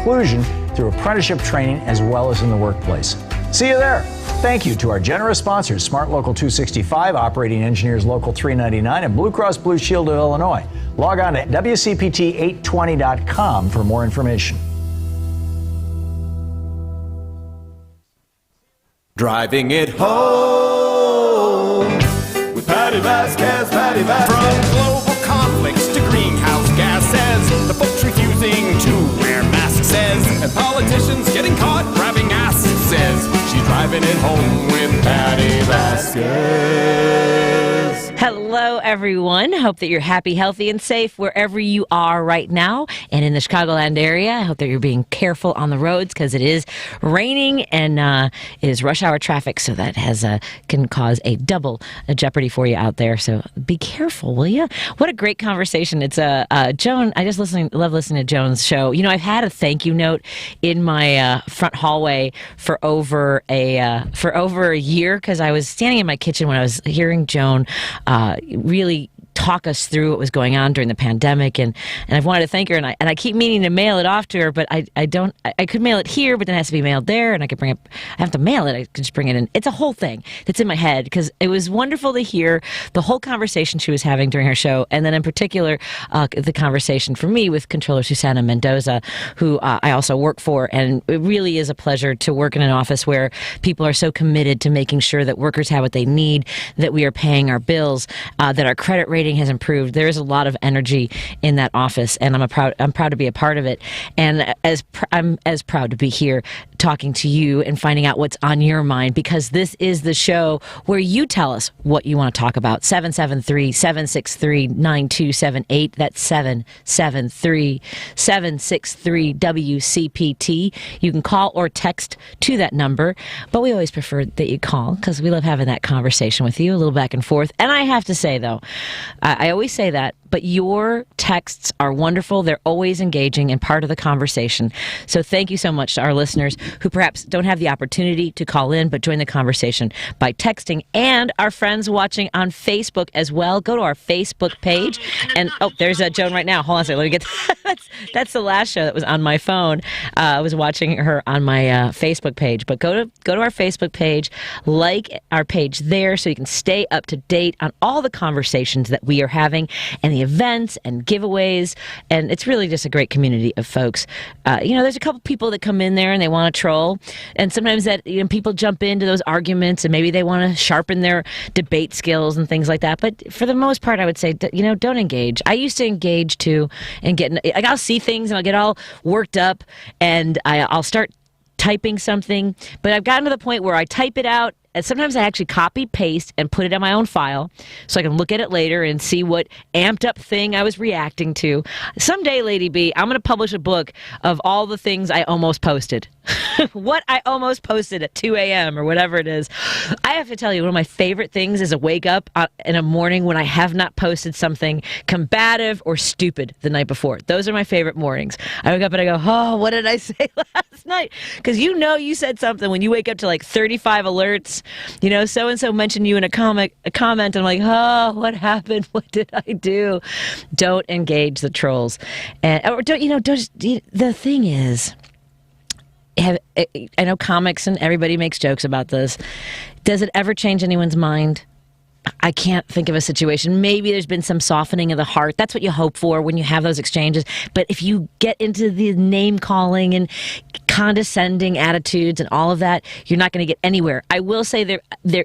inclusion through apprenticeship training as well as in the workplace. See you there. Thank you to our generous sponsors, Smart Local 265, Operating Engineers Local 399, and Blue Cross Blue Shield of Illinois. Log on to WCPT820.com for more information. Driving it home with Patti Vasquez, Patti Vasquez. From global conflicts to greenhouse gases, the folks refusing to wear masks says, and politicians getting caught grabbing ass says, she's driving it home with Patti Vasquez. Hello, everyone. Hope that you're happy, healthy, and safe wherever you are right now. And in the Chicagoland area, I hope that you're being careful on the roads because it is raining and it is rush hour traffic, so that can cause a double jeopardy for you out there. So be careful, will you? What a great conversation. It's Joan. I just love listening to Joan's show. You know, I've had a thank you note in my front hallway for over a year because I was standing in my kitchen when I was hearing Joan really talk us through what was going on during the pandemic, and I've wanted to thank her, and I keep meaning to mail it off to her, but I could mail it here, but then it has to be mailed there, and I have to mail it. I could just bring it in. It's a whole thing that's in my head because it was wonderful to hear the whole conversation she was having during her show, and then in particular the conversation for me with Controller Susana Mendoza, who I also work for, and it really is a pleasure to work in an office where people are so committed to making sure that workers have what they need, that we are paying our bills, that our credit rating has improved. There is a lot of energy in that office, and I'm proud to be a part of it. And I'm as proud to be here talking to you and finding out what's on your mind, because this is the show where you tell us what you want to talk about. 773-763-9278. That's 773-763-WCPT. You can call or text to that number, but we always prefer that you call because we love having that conversation with you, a little back and forth. And I have to say, though, I always say that, but your texts are wonderful. They're always engaging and part of the conversation. So thank you so much to our listeners who perhaps don't have the opportunity to call in, but join the conversation by texting, and our friends watching on Facebook as well. Go to our Facebook page. And, there's Joan right now. Hold on a second. Let me get that's the last show that was on my phone. I was watching her on my Facebook page. But go to our Facebook page, like our page there so you can stay up to date on all the conversations that we are having and the events and giveaways, and it's really just a great community of folks. There's a couple people that come in there and they want to troll, and sometimes that people jump into those arguments and maybe they want to sharpen their debate skills and things like that. But for the most part, I would say don't engage. I used to engage too and I'll see things and I'll get all worked up and I'll start typing something, but I've gotten to the point where I type it out. And sometimes I actually copy, paste, and put it in my own file so I can look at it later and see what amped up thing I was reacting to. Someday, Lady B, I'm going to publish a book of all the things I almost posted. What I almost posted at 2 a.m. or whatever it is. I have to tell you, one of my favorite things is to wake up in a morning when I have not posted something combative or stupid the night before. Those are my favorite mornings. I wake up and I go, oh, what did I say last night? Because you said something when you wake up to like 35 alerts. So-and-so mentioned you in a comment. I'm like, oh, what happened? What did I do? Don't engage the trolls. The thing is, I know comics and everybody makes jokes about this. Does it ever change anyone's mind? I can't think of a situation. Maybe there's been some softening of the heart. That's what you hope for when you have those exchanges. But if you get into the name calling and condescending attitudes and all of that, you're not going to get anywhere. I will say there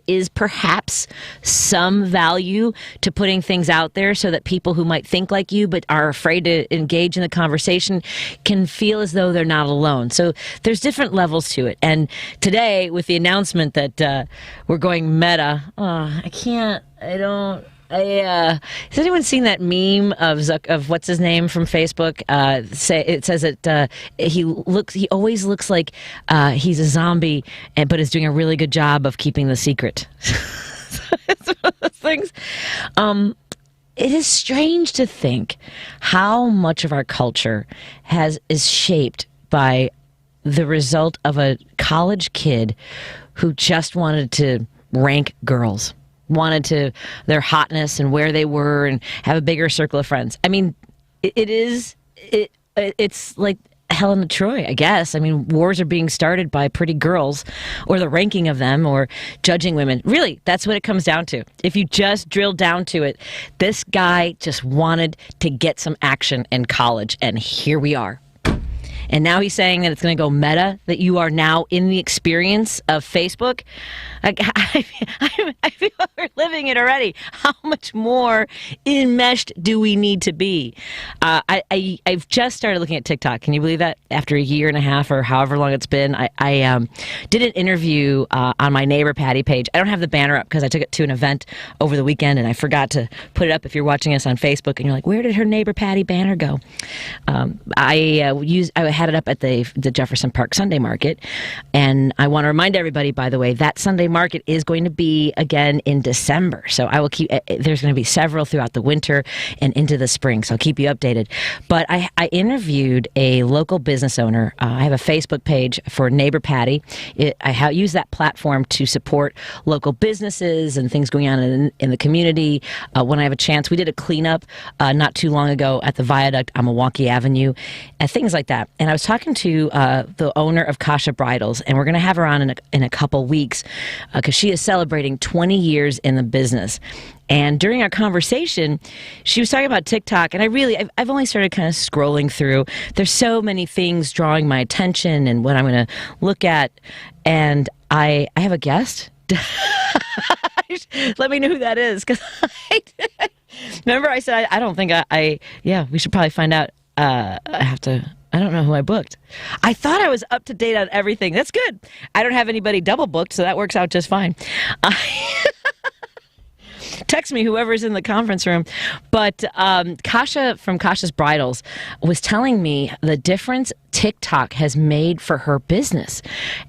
is perhaps some value to putting things out there so that people who might think like you but are afraid to engage in the conversation can feel as though they're not alone. So there's different levels to it. And today, with the announcement that we're going meta, has anyone seen that meme of what's his name from Facebook? It says that he always looks like he's a zombie, but is doing a really good job of keeping the secret. It's one of those things. It is strange to think how much of our culture is shaped by the result of a college kid who just wanted to rank girls. Wanted to their hotness and where they were and have a bigger circle of friends. I mean, it's like Helen of Troy, I guess. I mean, wars are being started by pretty girls, or the ranking of them, or judging women. Really, that's what it comes down to. If you just drill down to it, this guy just wanted to get some action in college, and here we are. And now he's saying that it's going to go meta, that you are now in the experience of Facebook. I feel we're living it already. How much more enmeshed do we need to be? I've just started looking at TikTok. Can you believe that? After a year and a half or however long it's been, I did an interview on my Neighbor Patti page. I don't have the banner up because I took it to an event over the weekend and I forgot to put it up. If you're watching us on Facebook and you're like, where did her Neighbor Patti banner go? I had it up at the Jefferson Park Sunday Market, and I want to remind everybody, by the way, that Sunday Market is going to be again in December. So I will keep. There's going to be several throughout the winter and into the spring. So I'll keep you updated. But I interviewed a local business owner. I have a Facebook page for Neighbor Patti. I use that platform to support local businesses and things going on in the community. When I have a chance, we did a cleanup not too long ago at the viaduct on Milwaukee Avenue, and things like that. And I was talking to the owner of Kasha Bridals, and we're going to have her on in a couple weeks because she is celebrating 20 years in the business. And during our conversation, she was talking about TikTok, and I've only started kind of scrolling through. There's so many things drawing my attention and what I'm going to look at, and I have a guest. Let me know who that is, because remember I said I don't think we should probably find out. I don't know who I booked. I thought I was up to date on everything. That's good. I don't have anybody double booked, so that works out just fine. Text me, whoever's in the conference room. But Kasha from Kasha's Bridals was telling me the difference TikTok has made for her business.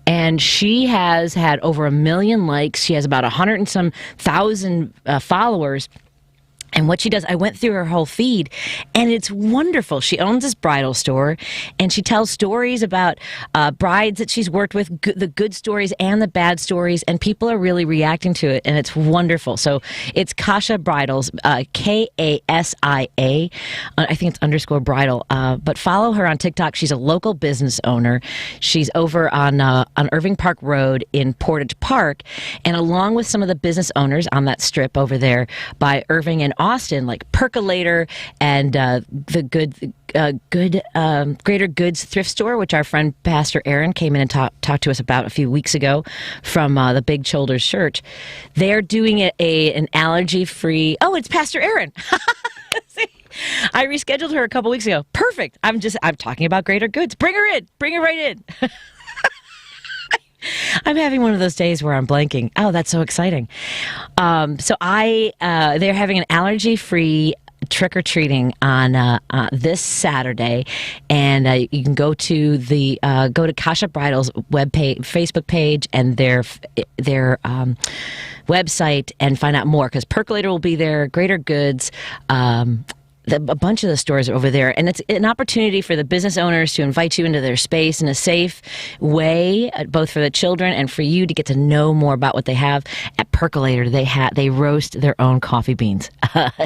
And she has had over 1 million likes. She has about 100 and some thousand followers. And what she does, I went through her whole feed, and it's wonderful. She owns this bridal store, and she tells stories about brides that she's worked with, the good stories and the bad stories, and people are really reacting to it, and it's wonderful. So it's Kasha Bridals, K-A-S-I-A. I think it's _bridal. But follow her on TikTok. She's a local business owner. She's over on Irving Park Road in Portage Park, and along with some of the business owners on that strip over there by Irving and Austin, like Percolator and the Greater Goods thrift store, which our friend Pastor Aaron came in and talked to us about a few weeks ago from the Big Shoulders Church. They're doing an allergy-free. Oh, it's Pastor Aaron. I rescheduled her a couple weeks ago. Perfect. I'm talking about Greater Goods. Bring her in. Bring her right in. I'm having one of those days where I'm blanking. Oh, that's so exciting. So they're having an allergy-free trick-or-treating on this Saturday, and you can go to Kasha Bridal's Facebook page and their website and find out more, because Percolator will be there, Greater Goods, a bunch of the stores are over there, and it's an opportunity for the business owners to invite you into their space in a safe way, both for the children and for you to get to know more about what they have. At Percolator, they roast their own coffee beans.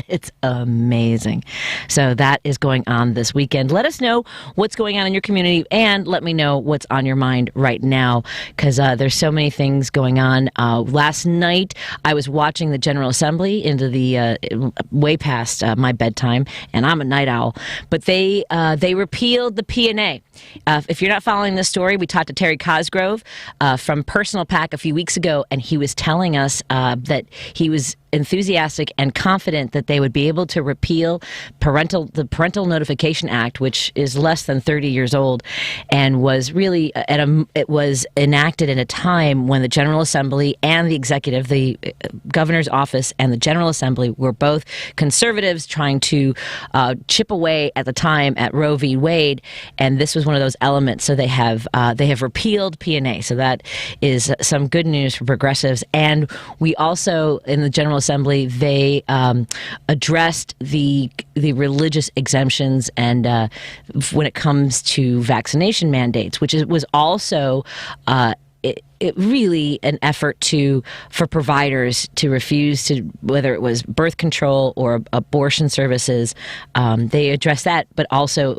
It's amazing. So that is going on this weekend. Let us know what's going on in your community, and let me know what's on your mind right now, because there's so many things going on. Last night, I was watching the General Assembly into the way past my bedtime. And I'm a night owl, but they repealed the P&A. If you're not following this story, we talked to Terry Cosgrove from Personal Pack a few weeks ago, and he was telling us that he was enthusiastic and confident that they would be able to repeal the Parental Notification Act, which is less than 30 years old, and was really it was enacted in a time when the General Assembly and the executive, the governor's office and the General Assembly, were both conservatives trying to chip away at the time at Roe v. Wade, and this was one of those elements. So they have repealed P&A. So that is some good news for progressives. And we also, in the General Assembly, they addressed the religious exemptions and when it comes to vaccination mandates, which was also it really an effort for providers to refuse to, whether it was birth control or abortion services. They addressed that, but also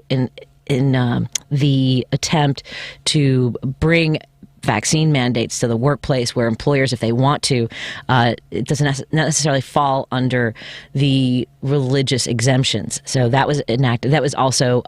in the attempt to bring vaccine mandates to the workplace, where employers, if they want to, it doesn't necessarily fall under the religious exemptions. So that was enacted. That was also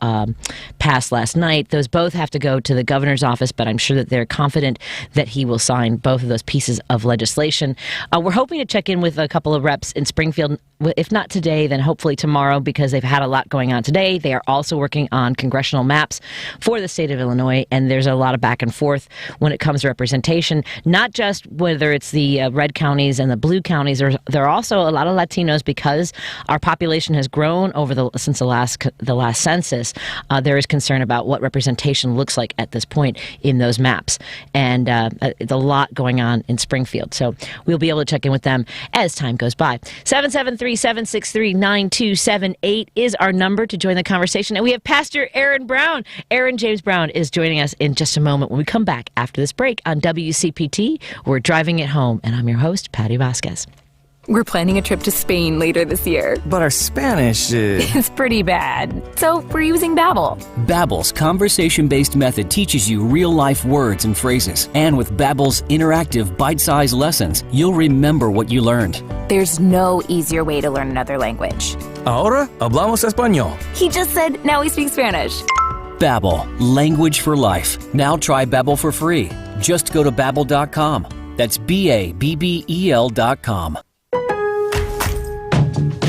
passed last night. Those both have to go to the governor's office, but I'm sure that they're confident that he will sign both of those pieces of legislation. We're hoping to check in with a couple of reps in Springfield, if not today, then hopefully tomorrow, because they've had a lot going on today. They are also working on congressional maps for the state of Illinois, and there's a lot of back and forth when it comes to representation, not just whether it's the red counties and the blue counties. There are also a lot of Latinos, because our population has grown since the last census. There is concern about what representation looks like at this point in those maps, and it's a lot going on in Springfield. So we'll be able to check in with them as time goes by. 773-763-9278 is our number to join the conversation, and we have Pastor Aaron Brown. Aaron James Brown is joining us in just a moment when we come back after this break on WCPT. We're driving it home, and I'm your host, Patti Vasquez. We're planning a trip to Spain later this year. But our Spanish is... It's pretty bad. So we're using Babbel. Babbel's conversation-based method teaches you real-life words and phrases. And with Babbel's interactive, bite-sized lessons, you'll remember what you learned. There's no easier way to learn another language. Ahora hablamos español. He just said, now we speak Spanish. Babbel, language for life. Now try Babbel for free. Just go to Babbel.com. That's Babbel.com.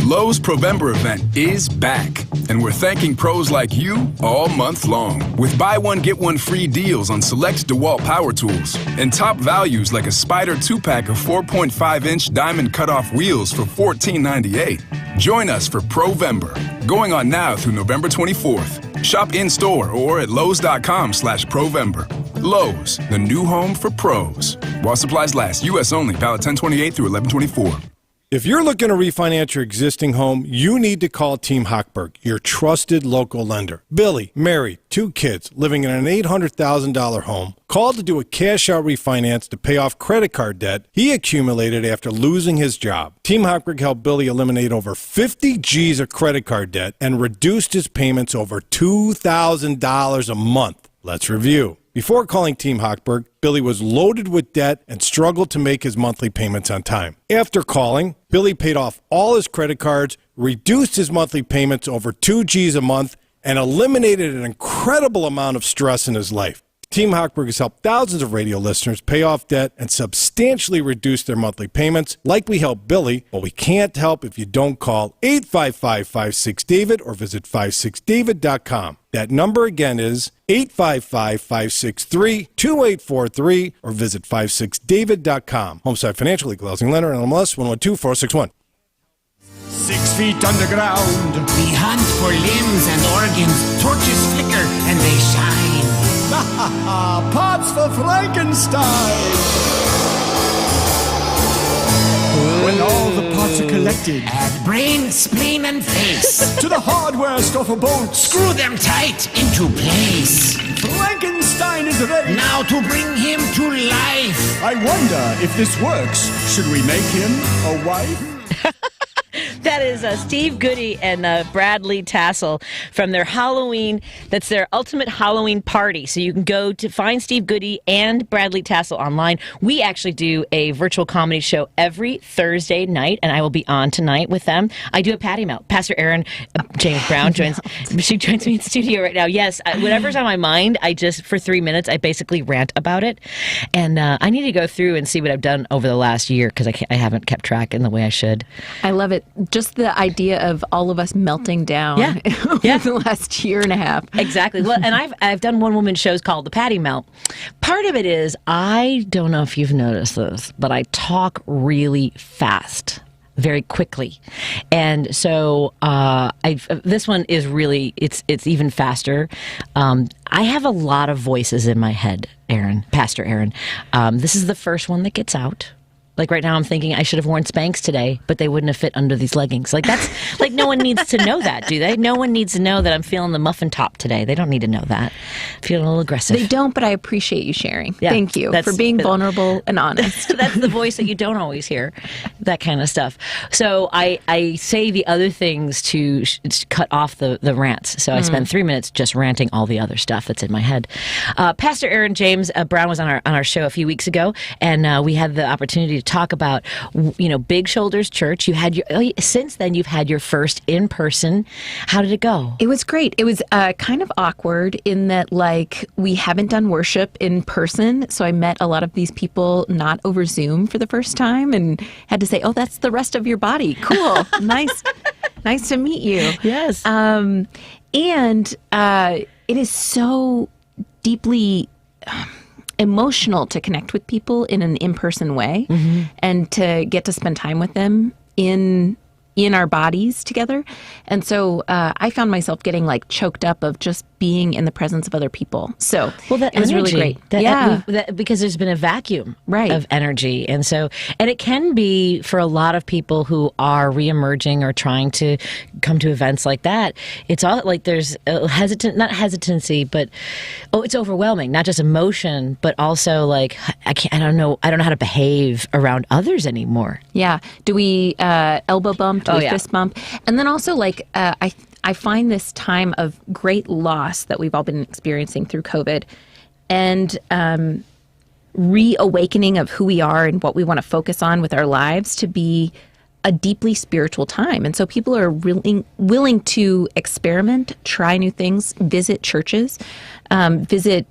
Lowe's Provember event is back, and we're thanking pros like you all month long with buy one, get one free deals on select DeWalt power tools and top values like a Spider 2-pack of 4.5-inch diamond cutoff wheels for $14.98. Join us for Provember, going on now through November 24th. Shop in-store or at Lowe's.com/Provember. Lowe's, the new home for pros. While supplies last, U.S. only, valid 10/28 through 11/24. If you're looking to refinance your existing home, you need to call Team Hochberg, your trusted local lender. Billy, married, 2 kids, living in an $800,000 home, called to do a cash-out refinance to pay off credit card debt he accumulated after losing his job. Team Hochberg helped Billy eliminate over 50 G's of credit card debt and reduced his payments over $2,000 a month. Let's review. Before calling Team Hochberg, Billy was loaded with debt and struggled to make his monthly payments on time. After calling, Billy paid off all his credit cards, reduced his monthly payments over 2 G's a month, and eliminated an incredible amount of stress in his life. Team Hochberg has helped thousands of radio listeners pay off debt and substantially reduce their monthly payments, like we helped Billy, but we can't help if you don't call 855-56-DAVID or visit 56david.com. That number again is 855-563-2843 or visit 56david.com. Homeside Financial Equal Housing Lender, NMLS 112461. 6 feet underground. We hunt for limbs and organs. Torches flicker and they shine. Parts for Frankenstein. When all the parts are collected, Add brain, spleen, and face. to the hardware store for bolts, Screw them tight into place. Frankenstein is ready. Now to bring him to life. I wonder if this works. Should we make him a wife? That is Steve Goody and Bradley Tassel from their Halloween. That's their ultimate Halloween party. So you can go to find Steve Goody and Bradley Tassel online. We actually do a virtual comedy show every Thursday night, and I will be on tonight with them. I do a Patty Melt. Pastor Aaron James Brown joins. She joins me in studio right now. Yes, whatever's on my mind, I just for 3 minutes I basically rant about it, and I need to go through and see what I've done over the last year because I haven't kept track in the way I should. I love it. Just the idea of all of us melting down over the last year and a half. Exactly. Well, and I've done one-woman shows called The Patty Melt. Part of it is, I don't know if you've noticed this, but I talk really fast, very quickly. And so this one is really, it's even faster. I have a lot of voices in my head, Pastor Aaron. This is the first one that gets out. Like right now I'm thinking I should have worn Spanx today, but they wouldn't have fit under these leggings. Like that's like no one needs to know that, do they? No one needs to know that I'm feeling the muffin top today. They don't need to know that. I'm feeling a little aggressive. They don't, but I appreciate you sharing. Yeah, Thank you for being vulnerable and honest. That's the voice that you don't always hear, that kind of stuff. So I say the other things to cut off the rants. So I spend 3 minutes just ranting all the other stuff that's in my head. Pastor Aaron James Brown was on our show a few weeks ago, and we had the opportunity to talk about, Big Shoulders Church. You had since then you've had your first in person. How did it go? It was great. It was kind of awkward in that, like, we haven't done worship in person, so I met a lot of these people not over Zoom for the first time, and had to say, "Oh, that's the rest of your body. Cool, nice to meet you." Yes. And it is so deeply emotional to connect with people in an in-person way, and to get to spend time with them in our bodies together. And so I found myself getting like choked up of just being in the presence of other people. So that it was really great. Because there's been a vacuum right. of energy. And it can be for a lot of people who are reemerging or trying to come to events like that. It's all like there's not hesitancy, but it's overwhelming, not just emotion, but also like, I don't know how to behave around others anymore. Yeah. Do we elbow bump? Do we fist bump? And then also like, I find this time of great loss that we've all been experiencing through COVID, and reawakening of who we are and what we want to focus on with our lives to be a deeply spiritual time. And so people are really willing to experiment, try new things, visit churches, visit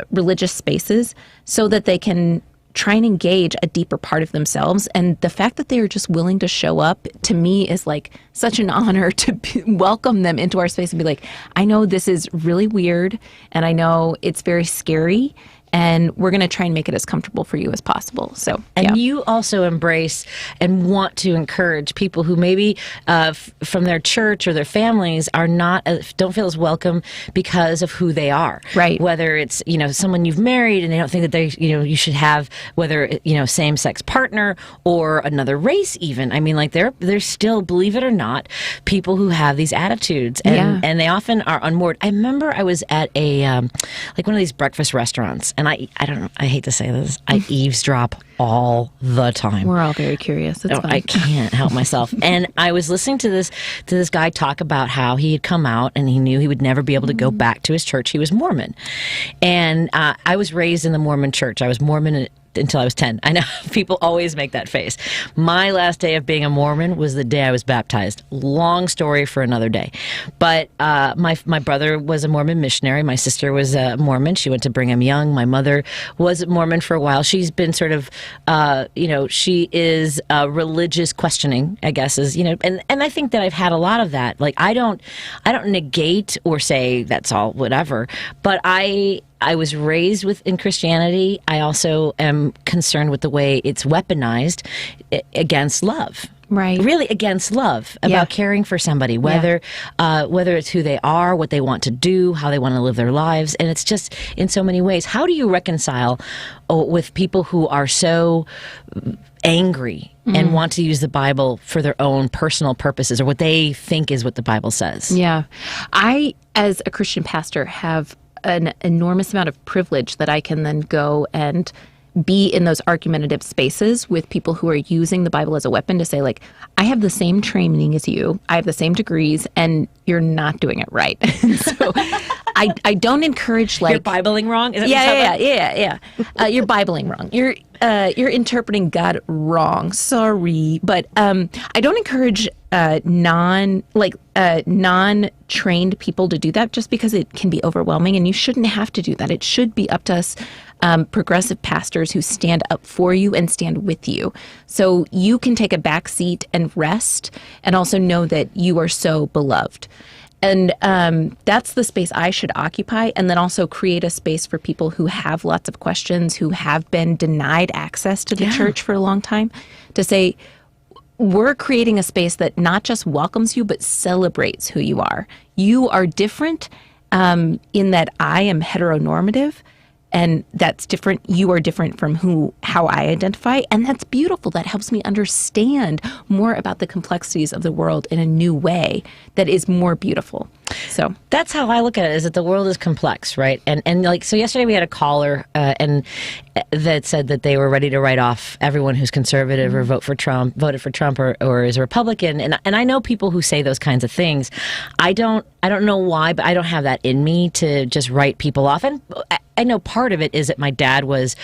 religious spaces, so that they can try and engage a deeper part of themselves. And the fact that they are just willing to show up, to me, is like such an honor to welcome them into our space and be like, I know this is really weird, and I know it's very scary, and we're going to try and make it as comfortable for you as possible. So, you also embrace and want to encourage people who maybe from their church or their families don't feel as welcome because of who they are. Right. Whether it's, someone you've married and they don't think that they, you should have, whether, same-sex partner or another race even. I mean, like there's still, believe it or not, people who have these attitudes, and they often are unmoored. I remember I was at a, like one of these breakfast restaurants, and I don't know, I hate to say this, I eavesdrop all the time. We're all very curious. It's fine. I can't help myself. And I was listening to this guy talk about how he had come out and he knew he would never be able to go back to his church. He was Mormon. And I was raised in the Mormon church. I was Mormon until I was 10. I know people always make that face. My last day of being a Mormon was the day I was baptized. Long story for another day. But my brother was a Mormon missionary. My sister was a Mormon. She went to Brigham Young. My mother was Mormon for a while. She's been sort of, she is religious questioning, I guess, and I think that I've had a lot of that. Like I don't negate or say that's all whatever, but I was raised in Christianity. I also am concerned with the way it's weaponized against love. Right. Really against love, about caring for somebody, whether it's who they are, what they want to do, how they want to live their lives. And it's just in so many ways. How do you reconcile with people who are so angry and want to use the Bible for their own personal purposes, or what they think is what the Bible says? Yeah. I, as a Christian pastor, have an enormous amount of privilege that I can then go and be in those argumentative spaces with people who are using the Bible as a weapon to say, like, I have the same training as you, I have the same degrees, and you're not doing it right. So I don't encourage, like, you're Bibling wrong. Is that yeah. You're Bibling wrong. You're interpreting God wrong. Sorry, but I don't encourage non-trained people to do that, just because it can be overwhelming, and you shouldn't have to do that. It should be up to us, progressive pastors who stand up for you and stand with you, so you can take a back seat and rest, and also know that you are so beloved. And that's the space I should occupy, and then also create a space for people who have lots of questions, who have been denied access to the church for a long time, to say, we're creating a space that not just welcomes you, but celebrates who you are. You are different in that I am heteronormative, and that's different. You are different from how I identify, and that's beautiful. That helps me understand more about the complexities of the world in a new way that is more beautiful. So that's how I look at it, is that the world is complex, right? And like, so yesterday we had a caller and that said that they were ready to write off everyone who's conservative or voted for Trump or is a Republican. And I know people who say those kinds of things. I don't know why, but I don't have that in me to just write people off. And I know part of it is that my dad was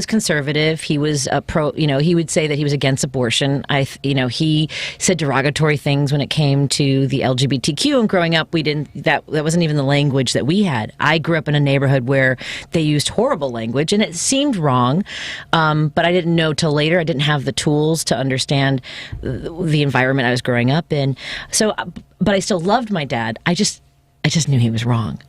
conservative. He was he would say that he was against abortion. He said derogatory things when it came to the LGBTQ, and growing up, that wasn't even the language that we had. I grew up in a neighborhood where they used horrible language, and it seemed wrong, but I didn't know till later. I didn't have the tools to understand the environment I was growing up in. So, but I still loved my dad. I just knew he was wrong.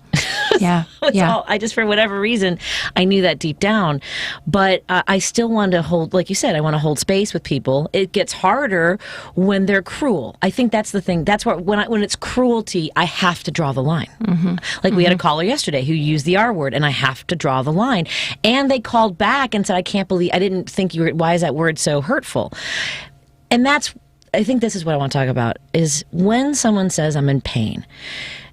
Yeah. I just, for whatever reason, I knew that deep down. But I still wanted to hold, like you said, I want to hold space with people. It gets harder when they're cruel. I think that's the thing. That's where, when it's cruelty, I have to draw the line. Mm-hmm. Like we had a caller yesterday who used the R word, and I have to draw the line. And they called back and said, I didn't think why is that word so hurtful? And I think this is what I want to talk about, is when someone says I'm in pain,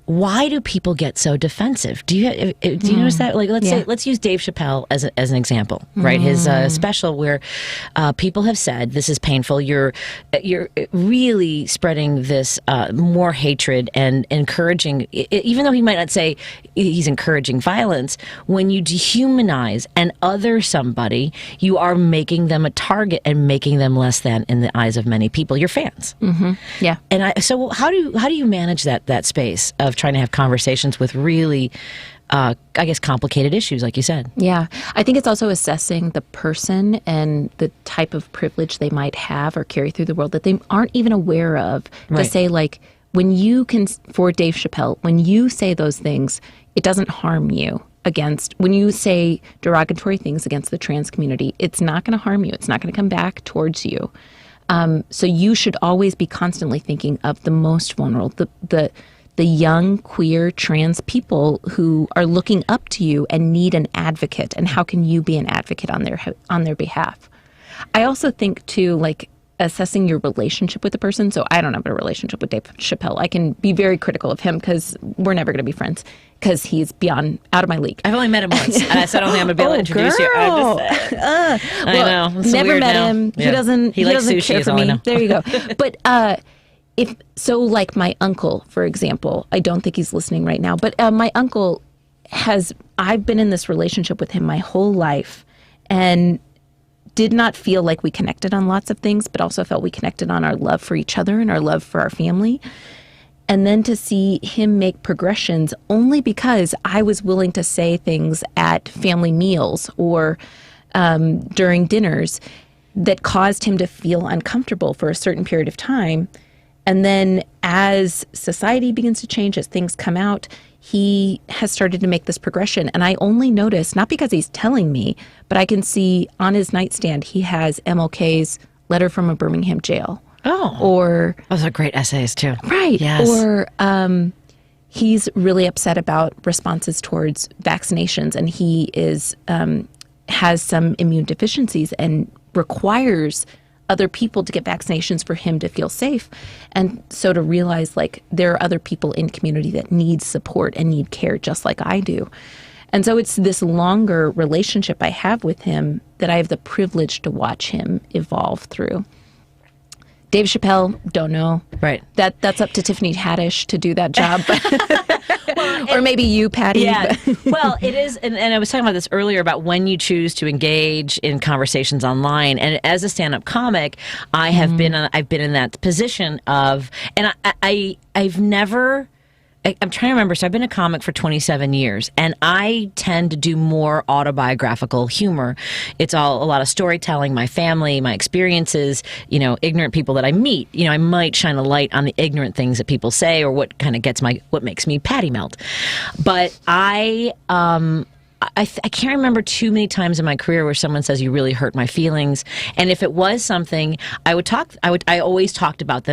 why do people get so defensive? Do you notice that? Like, let's use Dave Chappelle as an example, right? His special where people have said, this is painful. You're really spreading this more hatred and encouraging, even though he might not say he's encouraging violence, when you dehumanize and other somebody, you are making them a target and making them less than in the eyes of many people, your fans. Mm-hmm. Yeah. And so how do you manage that space of trying to have conversations with really, I guess, complicated issues, like you said? Yeah. I think it's also assessing the person and the type of privilege they might have or carry through the world that they aren't even aware of. Right. To say, like, for Dave Chappelle, when you say those things, it doesn't harm you. When you say derogatory things against the trans community, it's not going to harm you. It's not going to come back towards you. So you should always be constantly thinking of the most vulnerable, the young, queer, trans people who are looking up to you and need an advocate. And how can you be an advocate on their behalf? I also think, too, like, assessing your relationship with the person. So I don't have a relationship with Dave Chappelle. I can be very critical of him because we're never going to be friends because he's out of my league. I've only met him once, and I said I don't think I'm going to be able to introduce you. I know. It's never met now. him. Yeah. He doesn't sushi, care for me. There you go. But like my uncle, for example, I don't think he's listening right now, but my uncle I've been in this relationship with him my whole life and did not feel like we connected on lots of things, but also felt we connected on our love for each other and our love for our family. And then to see him make progressions only because I was willing to say things at family meals or during dinners that caused him to feel uncomfortable for a certain period of time. And then as society begins to change, as things come out, he has started to make this progression. And I only notice, not because he's telling me, but I can see on his nightstand, he has MLK's letter from a Birmingham jail. Oh. Or those are great essays, too. Right. Yes. Or he's really upset about responses towards vaccinations. And he has some immune deficiencies and requires other people to get vaccinations for him to feel safe. And so to realize, like, there are other people in community that need support and need care just like I do. And so it's this longer relationship I have with him that I have the privilege to watch him evolve through. Dave Chappelle, don't know. Right. That's up to Tiffany Haddish to do that job. Or maybe you, Patty. Yeah. Well, it is, and I was talking about this earlier about when you choose to engage in conversations online. And as a stand-up comic, I have I've been in that position of, and I've never. I'm trying to remember. So I've been a comic for 27 years, and I tend to do more autobiographical humor. It's a lot of storytelling, my family, my experiences, ignorant people that I meet. I might shine a light on the ignorant things that people say or what kind of what makes me patty melt. But I I can't remember too many times in my career where someone says you really hurt my feelings. And if it was something, I always talked about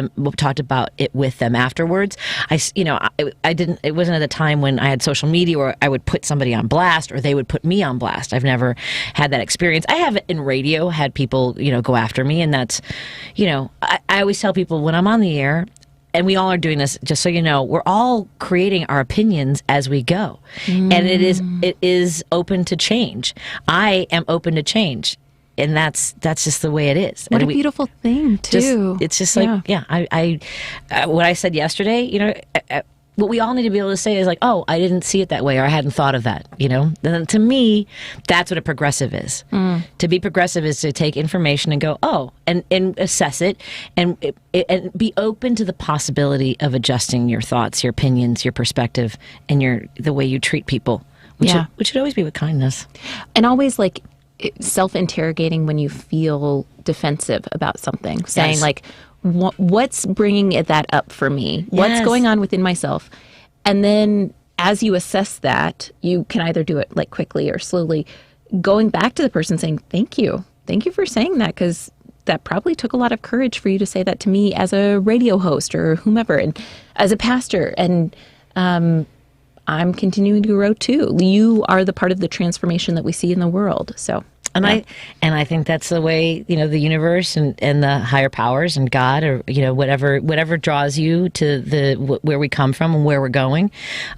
it with them afterwards. It wasn't at a time when I had social media where I would put somebody on blast or they would put me on blast. I've never had that experience. I have in radio had people, go after me, and that's, I always tell people when I'm on the air, and we all are doing this, just so you know, we're all creating our opinions as we go. And it is open to change. I am open to change. And that's just the way it is. What a beautiful thing, too. It's just like, what I said yesterday, what we all need to be able to say is like, oh, I didn't see it that way, or I hadn't thought of that, And to me, that's what a progressive is. To be progressive is to take information and go, oh, and assess it and be open to the possibility of adjusting your thoughts, your opinions, your perspective, and the way you treat people, which should always be with kindness. And always self-interrogating when you feel defensive about something, saying what's bringing that up for me? What's going on within myself? And then as you assess that, you can either do it quickly or slowly, going back to the person saying, thank you for saying that, because that probably took a lot of courage for you to say that to me as a radio host or whomever, and as a pastor. And I'm continuing to grow too. You are the part of the transformation that we see in the world. So. And I think that's the way, the universe and the higher powers and God, or whatever draws you to where we come from and where we're going.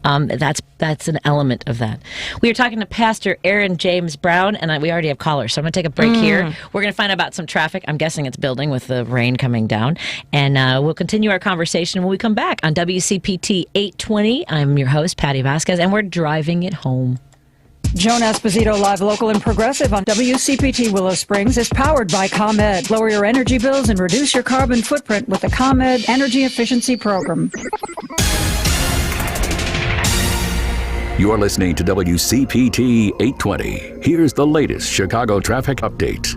That's an element of that. We are talking to Pastor Aaron James Brown, and we already have callers, so I'm going to take a break here. We're going to find out about some traffic. I'm guessing it's building with the rain coming down, and we'll continue our conversation when we come back on WCPT 820. I'm your host, Patti Vasquez, and we're driving it home. Joan Esposito, live, local, and progressive on WCPT Willow Springs is powered by ComEd. Lower your energy bills and reduce your carbon footprint with the ComEd Energy Efficiency Program. You're listening to WCPT 820. Here's the latest Chicago traffic update.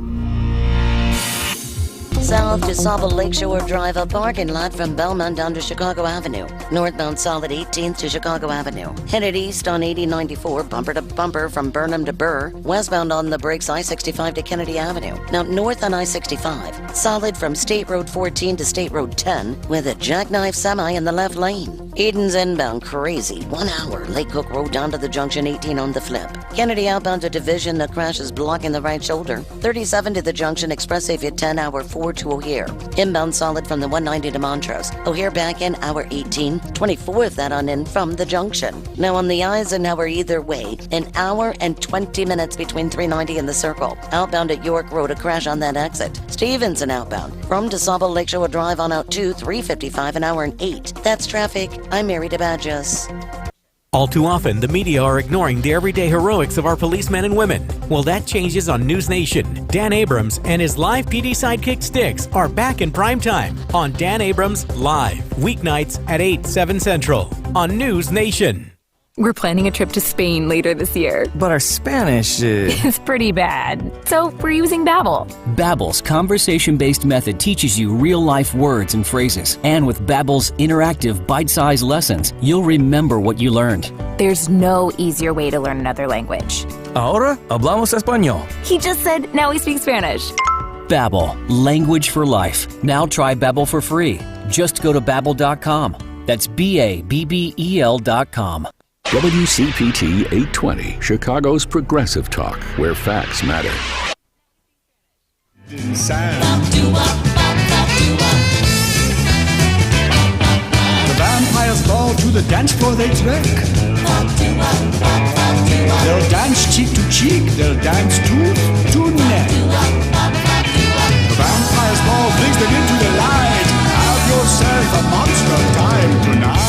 South to Saba Lakeshore Drive, a parking lot from Belmont down to Chicago Avenue. Northbound solid 18th to Chicago Avenue. Headed east on 8094, bumper to bumper from Burnham to Burr. Westbound on the brakes, I-65 to Kennedy Avenue. Now north on I-65, solid from State Road 14 to State Road 10 with a jackknife semi in the left lane. Eden's inbound, crazy. 1 hour. Lake Cook Road down to the junction 18 on the flip. Kennedy outbound to Division, the crash is blocking the right shoulder. 37 to the junction, Express safe at 10, hour 4 to O'Hare. Inbound solid from the 190 to Montrose. O'Hare back in, hour 18. 24 of that on in from the junction. Now on the Eisenhower either way, an hour and 20 minutes between 390 and the Circle. Outbound at York Road, a crash on that exit. Stevenson outbound from DeSable Lakeshore Drive on out 2, 355, an hour and 8. That's traffic. I'm Mary DeBadges. All too often, the media are ignoring the everyday heroics of our policemen and women. Well, that changes on News Nation. Dan Abrams and his live PD sidekick Sticks are back in prime time on Dan Abrams Live, weeknights at 8, 7 Central on News Nation. We're planning a trip to Spain later this year. But our Spanish is pretty bad. So we're using Babbel. Babbel's conversation-based method teaches you real-life words and phrases. And with Babbel's interactive bite-sized lessons, you'll remember what you learned. There's no easier way to learn another language. Ahora hablamos español. He just said, now we speak Spanish. Babbel, language for life. Now try Babbel for free. Just go to Babbel.com. That's Babbel.com. WCPT 820, Chicago's progressive talk, where facts matter. The vampires bow to the dance floor they trek. They'll dance cheek to cheek, they'll dance tooth to neck. The vampires ball brings them into the light. Have yourself a monster time tonight.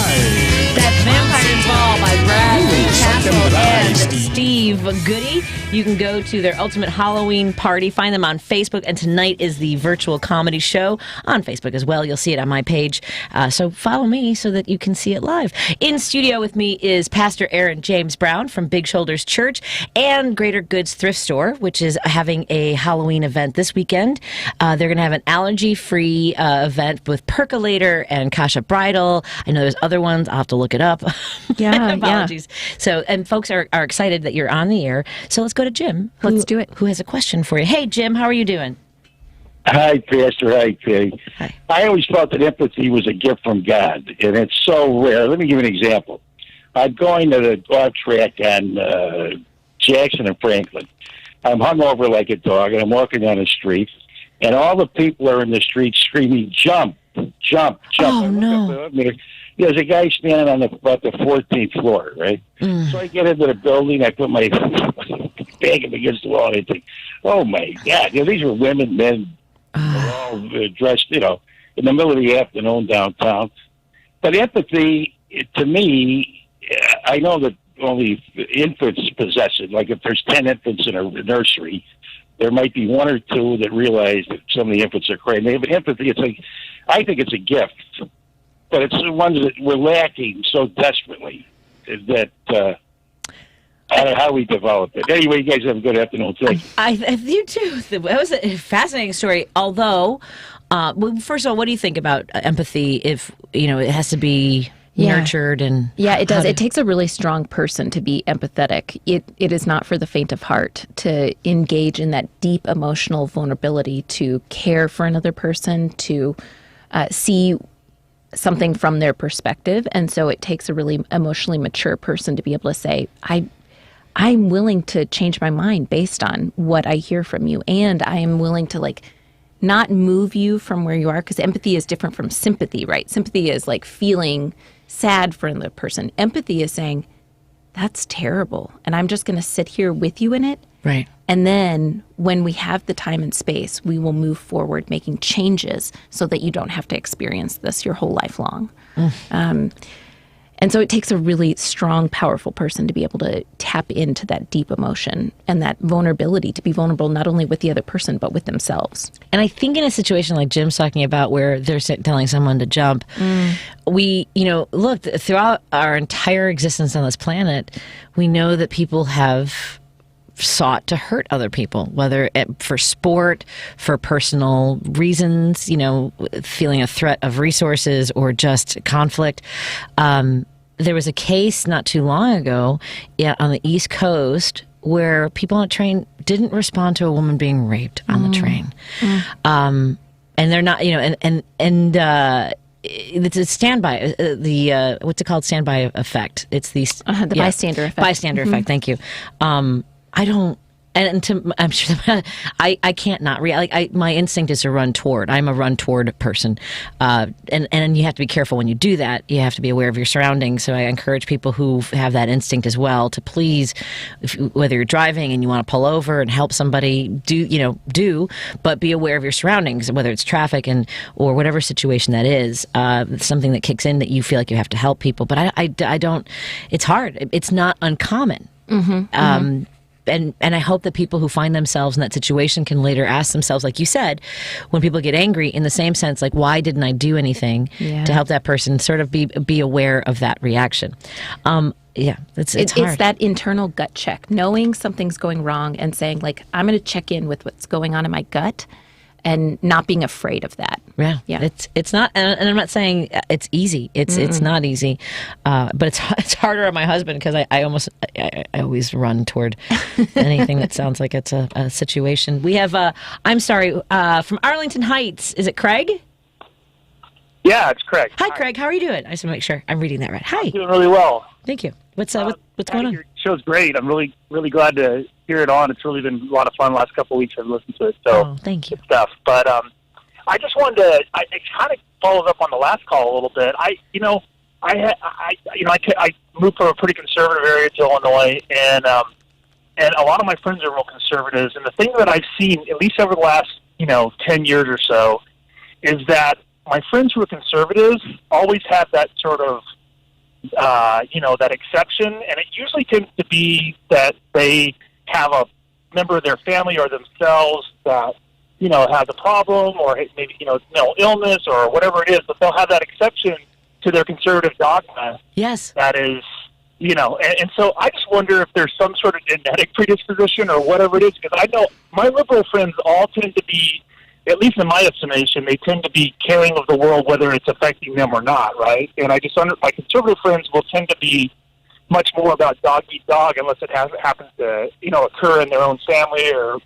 That's Vampire's Ball by Bradley Castle and Steve Goody. You can go to their Ultimate Halloween Party. Find them on Facebook. And tonight is the virtual comedy show on Facebook as well. You'll see it on my page. So follow me so that you can see it live. In studio with me is Pastor Aaron James Brown from Big Shoulders Church and Greater Goods Thrift Store, which is having a Halloween event this weekend. They're going to have an allergy-free event with Percolator and Kasha Bridal. I know there's other ones. I'll have to look it up. Yeah, Apologies. So, and folks are excited that you're on the air. So let's go to Jim. Let's do it. Who has a question for you? Hey, Jim, how are you doing? Hi, Pastor. Hi, Kay. Hi. I always thought that empathy was a gift from God, and it's so rare. Let me give you an example. I'm going to the golf track on Jackson and Franklin. I'm hung over like a dog, and I'm walking down the street, and all the people are in the street screaming, "Jump, jump, jump." Oh, no. There's a guy standing on about the 14th floor, right? So I get into the building, I put my bag up against the wall, and I think, oh, my God. These were women, men, they're all dressed, in the middle of the afternoon downtown. But empathy, to me, I know that only infants possess it. Like if there's 10 infants in a nursery, there might be one or two that realize that some of the infants are crazy. But empathy, I think it's a gift. But it's the ones that we're lacking so desperately that I don't know how we developed it. Anyway, you guys have a good afternoon. Thank you. You too. That was a fascinating story. Although, well, first of all, what do you think about empathy? If it has to be nurtured and it does. It takes a really strong person to be empathetic. It is not for the faint of heart to engage in that deep emotional vulnerability, to care for another person, to see something from their perspective. And so it takes a really emotionally mature person to be able to say, I'm willing to change my mind based on what I hear from you. And I am willing to not move you from where you are, because empathy is different from sympathy, right? Sympathy is feeling sad for another person. Empathy is saying, that's terrible, and I'm just going to sit here with you in it. Right. And then when we have the time and space, we will move forward making changes so that you don't have to experience this your whole life long. And so it takes a really strong, powerful person to be able to tap into that deep emotion and that vulnerability, to be vulnerable not only with the other person, but with themselves. And I think in a situation like Jim's talking about, where they're telling someone to jump, we, look, throughout our entire existence on this planet, we know that people have sought to hurt other people, whether for sport, for personal reasons, feeling a threat of resources or just conflict. There was a case not too long ago on the East Coast where people on a train didn't respond to a woman being raped on the train. And they're not, it's a standby, what's it called? Standby effect. It's the bystander effect. Bystander effect. Thank you. I'm sure I can't not react. My instinct is to run toward. I'm a run toward person, and you have to be careful when you do that. You have to be aware of your surroundings. So I encourage people who have that instinct as well to please, whether you're driving and you want to pull over and help somebody, but be aware of your surroundings, whether it's traffic or whatever situation that is. Something that kicks in that you feel like you have to help people, but I don't. It's hard. It's not uncommon. And I hope that people who find themselves in that situation can later ask themselves, like you said, when people get angry, in the same sense, why didn't I do anything to help that person sort of be aware of that reaction? It's hard. It's that internal gut check, knowing something's going wrong and saying, I'm going to check in with what's going on in my gut, and not being afraid of that. Yeah. It's not, and I'm not saying it's easy. It's not easy, but it's harder on my husband, because I always run toward anything that sounds like it's a situation. We have I'm sorry, from Arlington Heights. Is it Craig? Yeah, it's Craig. Hi, Craig. How are you doing? I just want to make sure I'm reading that right. Hi. I'm doing really well. Thank you. What's going on? Your show's great. I'm really, really glad to hear it on. It's really been a lot of fun the last couple of weeks. I've listened to it. So thank you. Good stuff. But I just wanted to. It kind of follows up on the last call a little bit. I moved from a pretty conservative area to Illinois, and a lot of my friends are real conservatives. And the thing that I've seen, at least over the last 10 years or so, is that my friends who are conservatives always have that sort of that exception, and it usually tends to be that they have member of their family or themselves that, has a problem or maybe, mental illness or whatever it is, but they'll have that exception to their conservative dogma. Yes. That is, and so I just wonder if there's some sort of genetic predisposition or whatever it is, because I know my liberal friends all tend to be, at least in my estimation, they tend to be caring of the world, whether it's affecting them or not, right? And I just my conservative friends will tend to be much more about dog eat dog unless it happens to, occur in their own family or,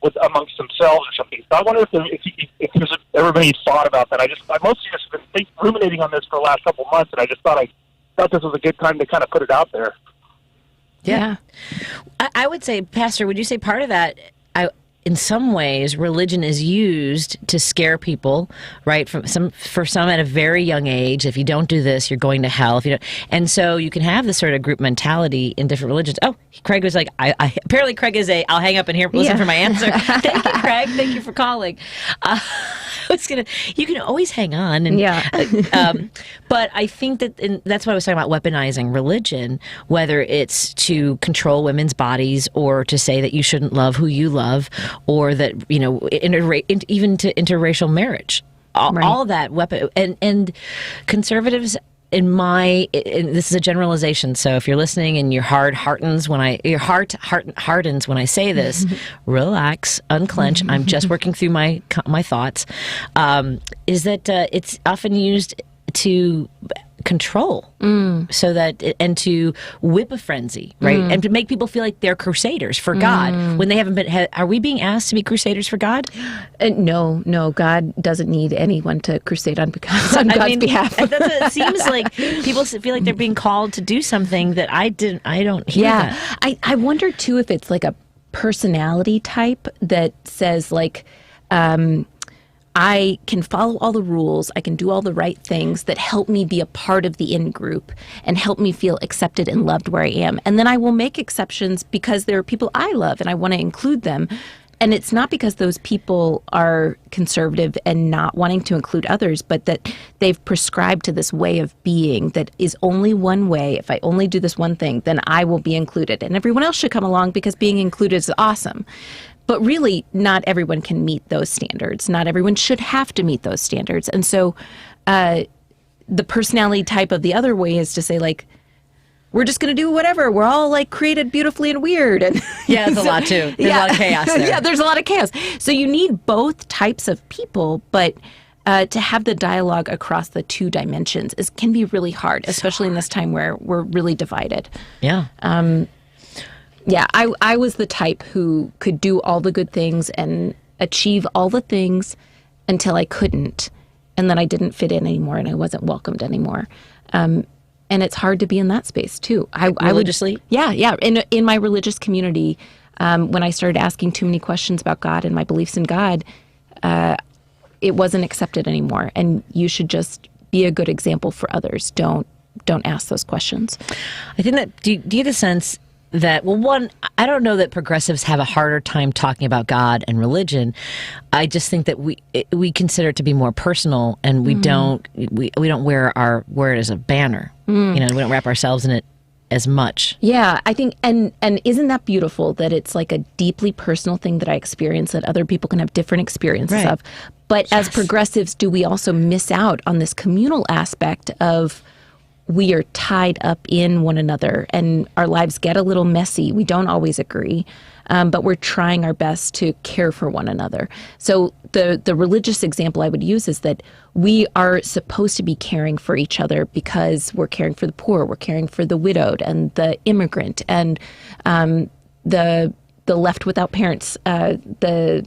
with amongst themselves or something. So I wonder if there's ever been any thought about that. I mostly just been ruminating on this for the last couple of months, and I just thought this was a good time to kind of put it out there. Yeah. I would say, Pastor, would you say part of that, in some ways, religion is used to scare people, right? For some at a very young age. If you don't do this, you're going to hell. If you don't, and so you can have this sort of group mentality in different religions. Oh, Craig was like, apparently Craig is I'll hang up and listen for my answer. Thank you, Craig. Thank you for calling. You can always hang on. And, but I think that's what I was talking about, weaponizing religion, whether it's to control women's bodies or to say that you shouldn't love who you love, or that, even to interracial marriage. All of that weapon. And conservatives, and this is a generalization, so if you're listening and your heart hardens when I say this, relax, unclench. I'm just working through my thoughts. Is that it's often used to control, so that and to whip a frenzy, right, and to make people feel like they're crusaders for God when they haven't been. Are we being asked to be crusaders for God? No, God doesn't need anyone to crusade on God's behalf. It seems like people feel like they're being called to do something that I don't hear. That. I wonder too if it's like a personality type that says like, I can follow all the rules, I can do all the right things that help me be a part of the in-group and help me feel accepted and loved where I am. And then I will make exceptions because there are people I love and I want to include them. And it's not because those people are conservative and not wanting to include others, but that they've prescribed to this way of being that is only one way. If I only do this one thing, then I will be included. And everyone else should come along because being included is awesome. But really, not everyone can meet those standards. Not everyone should have to meet those standards. And so the personality type of the other way is to say, like, we're just going to do whatever. We're all, like, created beautifully and weird. And yeah, there's a lot, too. There's a lot of chaos there. Yeah, there's a lot of chaos. So you need both types of people, but to have the dialogue across the two dimensions can be really hard, especially in this time where we're really divided. Yeah. Yeah, I was the type who could do all the good things and achieve all the things until I couldn't. And then I didn't fit in anymore and I wasn't welcomed anymore. And it's hard to be in that space, too. Religiously? Yeah. In my religious community, when I started asking too many questions about God and my beliefs in God, it wasn't accepted anymore. And you should just be a good example for others. Don't ask those questions. I think that, do you get a sense that, well, one, I don't know that progressives have a harder time talking about God and religion. I just think that we consider it to be more personal, and we don't wear it as a banner. We don't wrap ourselves in it as much. Yeah, I think, and isn't that beautiful that it's like a deeply personal thing that I experience that other people can have different experiences of. But as progressives, do we also miss out on this communal aspect of we are tied up in one another and our lives get a little messy. We don't always agree, but we're trying our best to care for one another. So the religious example I would use is that we are supposed to be caring for each other because we're caring for the poor, we're caring for the widowed and the immigrant and the left without parents, the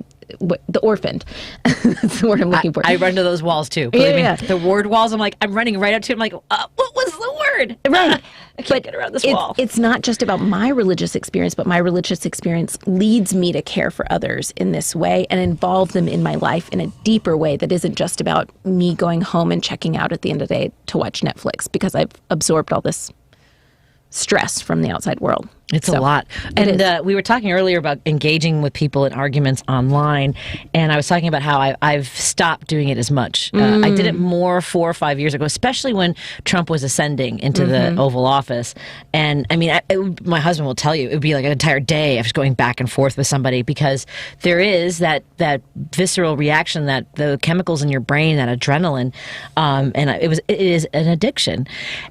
orphaned. That's the word I'm looking for. I run to those walls too. Believe me. The word walls. I'm running right up to it. I'm like, what was the word? Right. I can't get around this wall. It's not just about my religious experience, but my religious experience leads me to care for others in this way and involve them in my life in a deeper way that isn't just about me going home and checking out at the end of the day to watch Netflix because I've absorbed all this stress from the outside world. It's a lot. And we were talking earlier about engaging with people in arguments online, and I was talking about how I've stopped doing it as much. I did it more 4 or 5 years ago, especially when Trump was ascending into the Oval Office. And I mean, my husband will tell you, it would be like an entire day of just going back and forth with somebody, because there is that visceral reaction, that the chemicals in your brain, that adrenaline, and it is an addiction.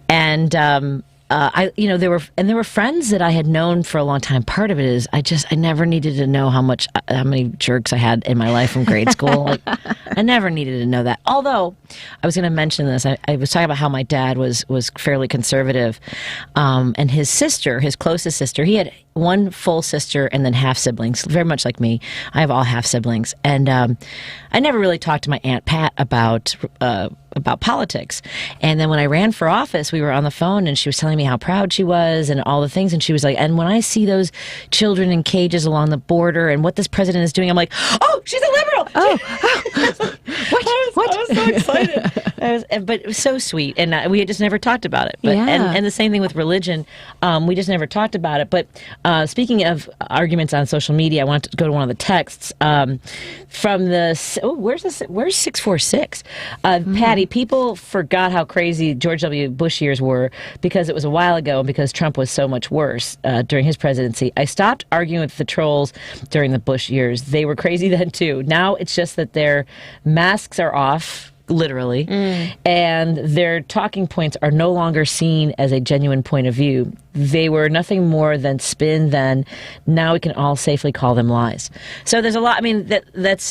And there were friends that I had known for a long time. Part of it is I never needed to know how many jerks I had in my life from grade school. Like, I never needed to know that. Although I was going to mention this, I was talking about how my dad was fairly conservative, and his sister, his closest sister, he had one full sister and then half siblings, very much like me. I have all half siblings, and I never really talked to my Aunt Pat about politics. And then when I ran for office, we were on the phone, and she was telling me how proud she was and all the things. And she was like, and when I see those children in cages along the border and what this president is doing, I'm like, oh, she's a liberal. What? I was so excited. But it was so sweet. And we had just never talked about it. But, and the same thing with religion. We just never talked about it. But speaking of arguments on social media, I want to go to one of the texts from where's 646? Patty, people forgot how crazy George W. Bush years were because it was a while ago and because Trump was so much worse during his presidency. I stopped arguing with the trolls during the Bush years. They were crazy then too. Now it's just that their masks are off, literally, and their talking points are no longer seen as a genuine point of view. They were nothing more than spin then. Now we can all safely call them lies. So there's a lot. I mean, that's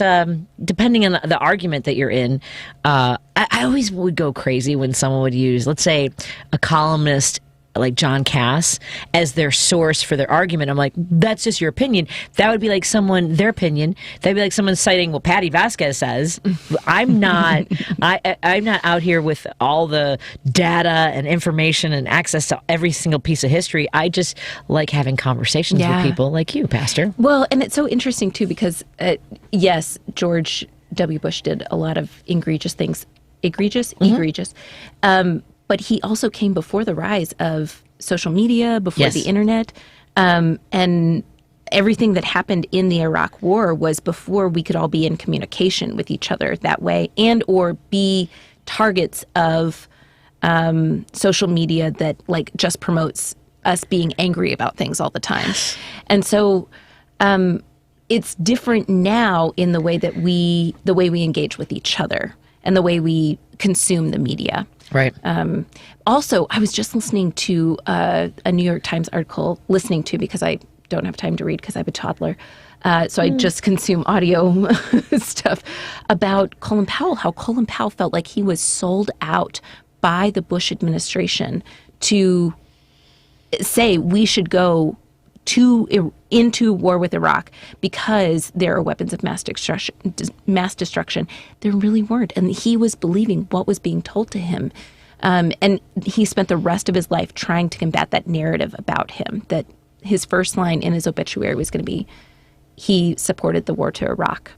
depending on the argument that you're in. I always would go crazy when someone would use, let's say, a columnist like John Cass as their source for their argument. I'm like, that's just your opinion. That would be like their opinion. That'd be like someone citing, well, Patti Vasquez says. I'm not out here with all the data and information and access to every single piece of history. I just like having conversations with people like you, Pastor. Well, and it's so interesting too, because yes, George W. Bush did a lot of egregious things. Egregious. But he also came before the rise of social media, before the internet, and everything that happened in the Iraq War was before we could all be in communication with each other that way, and or be targets of social media that like just promotes us being angry about things all the time. And so it's different now in the way we engage with each other and the way we consume the media. Right. Also, I was just listening to a New York Times article, because I don't have time to read because I have a toddler. So I just consume audio stuff about Colin Powell, how Colin Powell felt like he was sold out by the Bush administration to say we should go into war with Iraq because there are weapons of mass destruction. There really weren't. And he was believing what was being told to him. And he spent the rest of his life trying to combat that narrative about him, that his first line in his obituary was going to be, he supported the war to Iraq.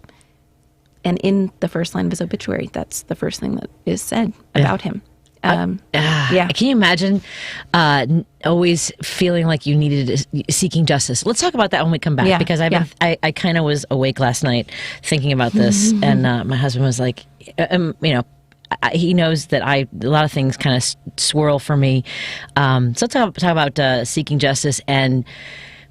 And in the first line of his obituary, that's the first thing that is said about him. Can you imagine always feeling like you needed seeking justice? Let's talk about that when we come back, because I kind of was awake last night thinking about this, and my husband was like, he knows that a lot of things kind of swirl for me. So let's talk about seeking justice and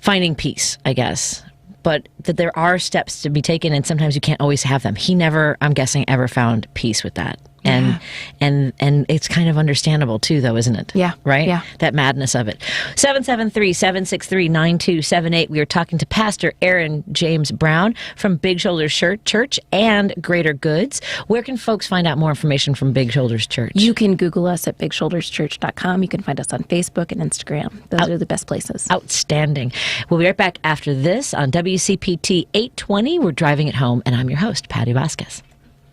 finding peace, I guess. But that there are steps to be taken, and sometimes you can't always have them. He never, I'm guessing, ever found peace with that. And it's kind of understandable too, though, isn't it? Yeah. Right? Yeah. That madness of it. 773-763-9278. We are talking to Pastor Aaron James Brown from Big Shoulders Church and Greater Goods. Where can folks find out more information from Big Shoulders Church? You can Google us at bigshoulderschurch.com. You can find us on Facebook and Instagram. Those are the best places. Outstanding. We'll be right back after this on WCPT 820. We're driving it home, and I'm your host, Patti Vasquez.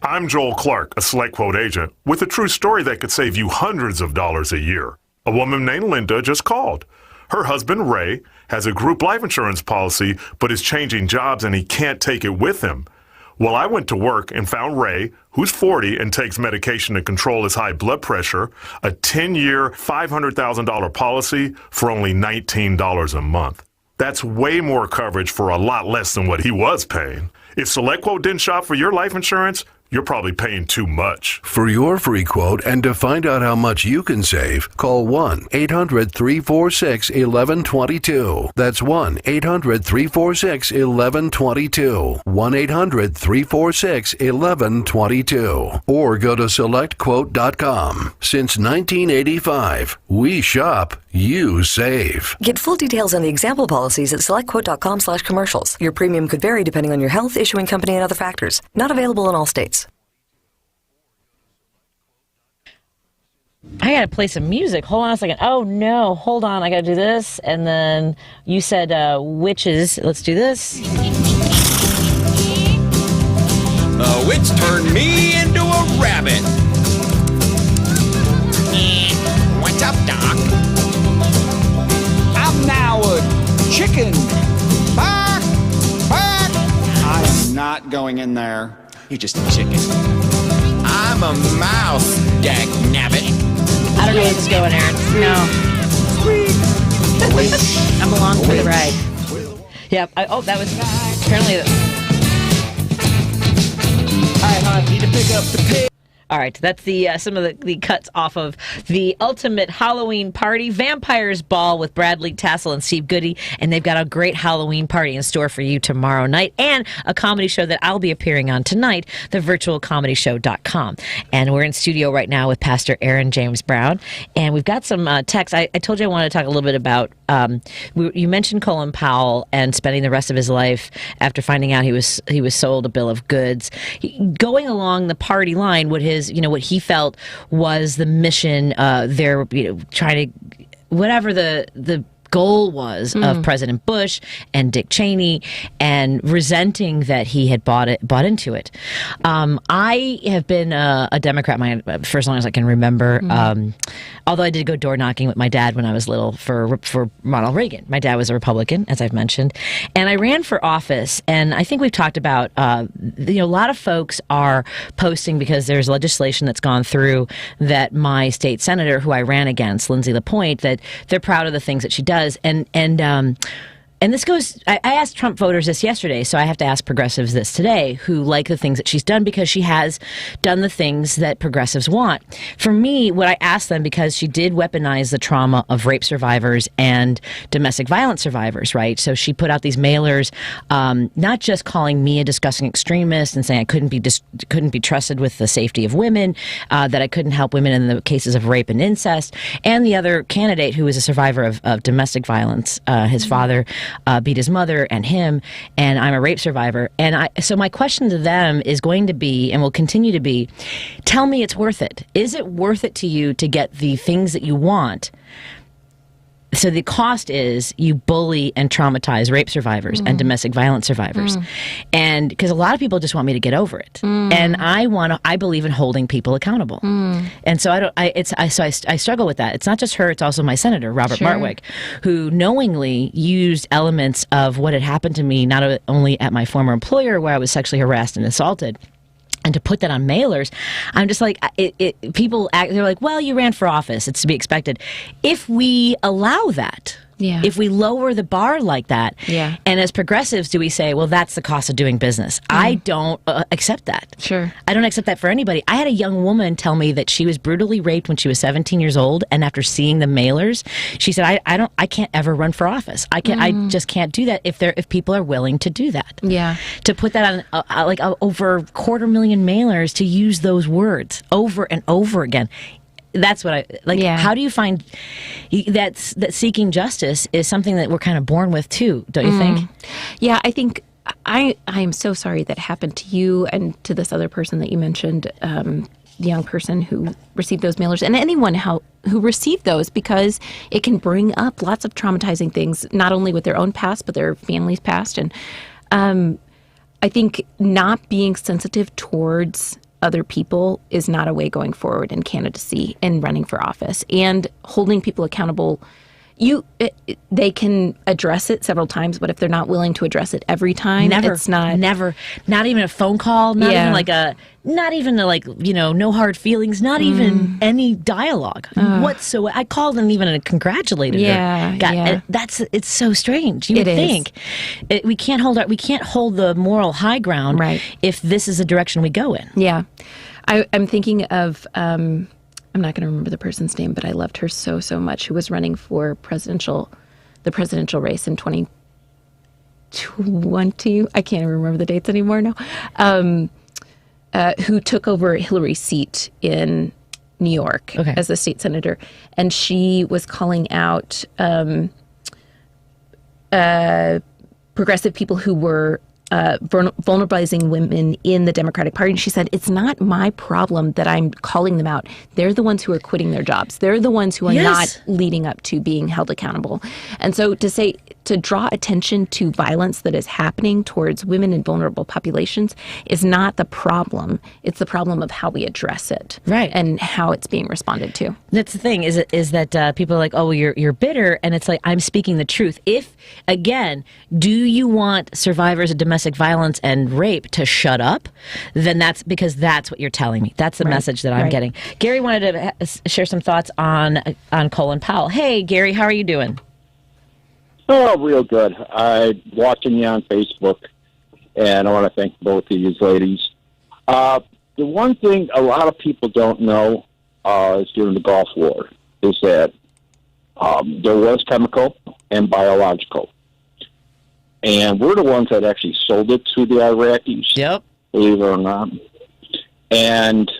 I'm Joel Clark, a Select Quote agent, with a true story that could save you hundreds of dollars a year. A woman named Linda just called. Her husband, Ray, has a group life insurance policy, but is changing jobs and he can't take it with him. Well, I went to work and found Ray, who's 40 and takes medication to control his high blood pressure, a 10-year, $500,000 policy for only $19 a month. That's way more coverage for a lot less than what he was paying. If SelectQuote didn't shop for your life insurance, you're probably paying too much. For your free quote and to find out how much you can save, call 1-800-346-1122. That's 1-800-346-1122. 1-800-346-1122. Or go to SelectQuote.com. Since 1985, we shop, you save. Get full details on the example policies at SelectQuote.com/commercials. Your premium could vary depending on your health, issuing company, and other factors. Not available in all states. I gotta play some music. Hold on a second. Oh no, hold on. I gotta do this. And then you said witches. Let's do this. A witch turned me into a rabbit. What's up, Doc? I'm now a chicken. Bark! Bark! I am not going in there. You're just a chicken. I'm a mouse, dagnabbit. I don't know where this is going, Aaron. No. I'm along for the ride. Yep. That was apparently. I need to pick up the pig. All right, that's the some of the cuts off of the Ultimate Halloween Party, Vampires Ball with Bradley Tassel and Steve Goody, and they've got a great Halloween party in store for you tomorrow night, and a comedy show that I'll be appearing on tonight, thevirtualcomedyshow.com. And we're in studio right now with Pastor Aaron James Brown, and we've got some texts. I told you I wanted to talk a little bit about, you mentioned Colin Powell and spending the rest of his life after finding out he was sold a bill of goods. Going along the party line, what he felt was the mission, trying to, whatever the goal was of President Bush and Dick Cheney, and resenting that he had bought into it. I have been a Democrat for as long as I can remember. Although I did go door knocking with my dad when I was little for Ronald Reagan. My dad was a Republican, as I've mentioned, and I ran for office. And I think we've talked about, a lot of folks are posting because there's legislation that's gone through that my state senator, who I ran against, Lindsay LaPointe, that they're proud of the things that she does. And this goes, I asked Trump voters this yesterday, so I have to ask progressives this today, who like the things that she's done because she has done the things that progressives want. For me, what I asked them, because she did weaponize the trauma of rape survivors and domestic violence survivors, right? So she put out these mailers, not just calling me a disgusting extremist and saying I couldn't be trusted with the safety of women, that I couldn't help women in the cases of rape and incest, and the other candidate who was a survivor of domestic violence, his father beat his mother and him, and I'm a rape survivor. And so my question to them is going to be, and will continue to be, tell me it's worth it. Is it worth it to you to get the things that you want? So the cost is you bully and traumatize rape survivors and domestic violence survivors. And because a lot of people just want me to get over it. And I believe in holding people accountable. And so I struggle with that. It's not just her, it's also my senator, Robert Martwick, who knowingly used elements of what had happened to me, not only at my former employer where I was sexually harassed and assaulted, and to put that on mailers. I'm just like, people act, they're like, well, you ran for office. It's to be expected. If we allow that, if we lower the bar like that, and as progressives, do we say, well, that's the cost of doing business? I don't accept that. Sure. I don't accept that for anybody. I had a young woman tell me that she was brutally raped when she was 17 years old, and after seeing the mailers, she said, I can't ever run for office. I just can't do that if people are willing to do that. Yeah. To put that on over 250,000 mailers, to use those words over and over again. That's what I like. How do you find that seeking justice is something that we're kind of born with too? Don't you think? Yeah, I think I am so sorry that happened to you and to this other person that you mentioned, the young person who received those mailers, and anyone who received those, because it can bring up lots of traumatizing things, not only with their own past but their family's past. And I think not being sensitive towards other people is not a way going forward in candidacy and running for office, and holding people accountable They can address it several times, but if they're not willing to address it every time, it's not. Never. Not even a phone call. Not even no hard feelings. Not even any dialogue whatsoever. I called and even congratulated her. It's so strange. You would think we can't hold the moral high ground if this is the direction we go in. Yeah, I'm thinking of. I'm not going to remember the person's name, but I loved her so much. Who was running for the presidential race in 2020? I can't even remember the dates anymore now. Who took over Hillary's seat in New York as a state senator, and she was calling out progressive people who were vulnerabilizing women in the Democratic Party. And she said, it's not my problem that I'm calling them out. They're the ones who are quitting their jobs. They're the ones who are not leading up to being held accountable. And so to draw attention to violence that is happening towards women in vulnerable populations is not the problem. It's the problem of how we address it. Right. And how it's being responded to. That's the thing, is that people are like, oh, you're bitter. And it's like, I'm speaking the truth. If, again, do you want survivors of domestic violence and rape to shut up? Then that's because that's what you're telling me. That's the message that I'm getting. Gary wanted to share some thoughts on Colin Powell. Hey, Gary, how are you doing? Oh, real good. I'm watching you on Facebook, and I want to thank both of you ladies. The one thing a lot of people don't know is during the Gulf War is that there was chemical and biological. And we're the ones that actually sold it to the Iraqis. Yep. Believe it or not. And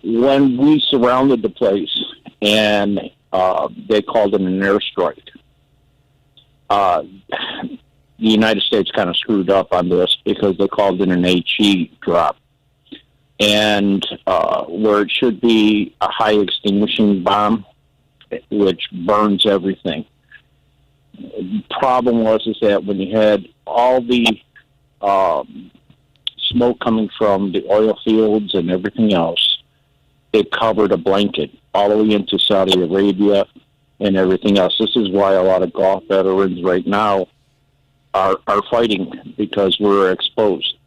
when we surrounded the place and they called it an airstrike, the United States kind of screwed up on this because they called it an HE drop. And where it should be a high extinguishing bomb, which burns everything. The problem was that when you had all the smoke coming from the oil fields and everything else, it covered a blanket all the way into Saudi Arabia and everything else. This is why a lot of Gulf veterans right now are fighting, because we're exposed.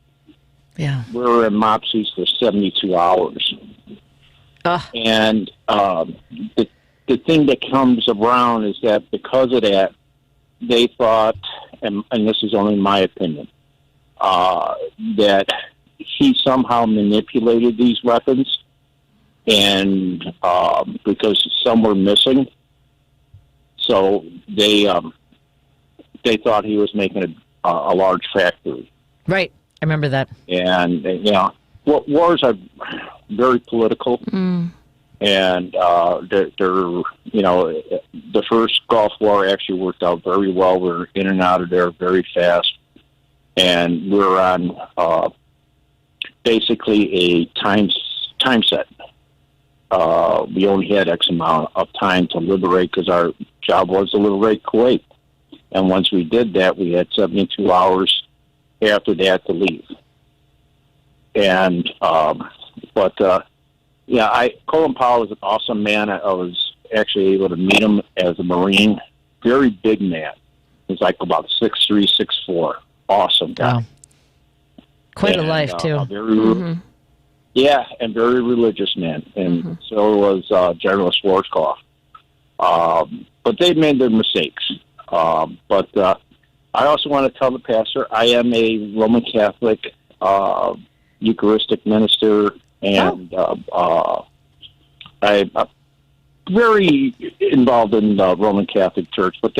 Yeah. We're in MOPSIs for 72 hours. And the thing that comes around is that because of that, they thought, and this is only my opinion, that he somehow manipulated these weapons, and because some were missing, so they thought he was making a large factory. Right, I remember that. And wars are very political. And they're the first Gulf War actually worked out very well. We were in and out of there very fast, and we were on basically a time set. We only had X amount of time to liberate, because our job was to liberate Kuwait. And once we did that, we had 72 hours after that to leave. And Colin Powell is an awesome man. I was actually able to meet him as a Marine. Very big man. He's like about 6'3", 6'4". Awesome guy. Wow. Quite a life, too. Yeah, and very religious man. And so was General Schwarzkopf. But they made their mistakes. But I also want to tell the pastor, I am a Roman Catholic Eucharistic minister, and I'm very involved in the Roman Catholic Church. But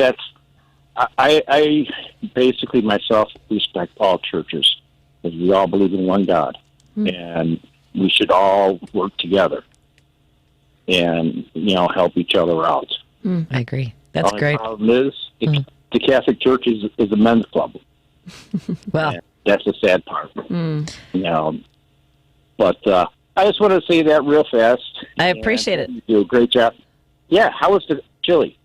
I basically myself respect all churches, because we all believe in one God, and we should all work together and help each other out. I agree. That's great. The problem is the Catholic Church is a men's club. Well, and that's the sad part. But I just want to say that real fast. I appreciate it. You do a great job. Yeah, how was the chili?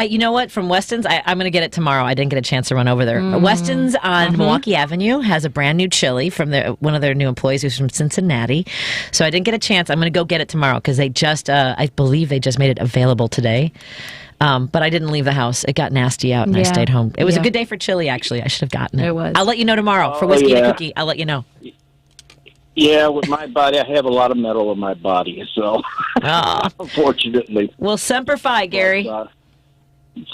You know what? From Weston's, I'm going to get it tomorrow. I didn't get a chance to run over there. Weston's on Milwaukee Avenue has a brand new chili from one of their new employees who's from Cincinnati. So I didn't get a chance. I'm going to go get it tomorrow because they just, I believe they just made it available today. But I didn't leave the house. It got nasty out and I stayed home. It was a good day for chili, actually. I should have gotten it. It was. I'll let you know tomorrow for Whiskey and a Cookie. I'll let you know. Yeah, with my body, I have a lot of metal in my body, so unfortunately. Well, Semper Fi, Gary.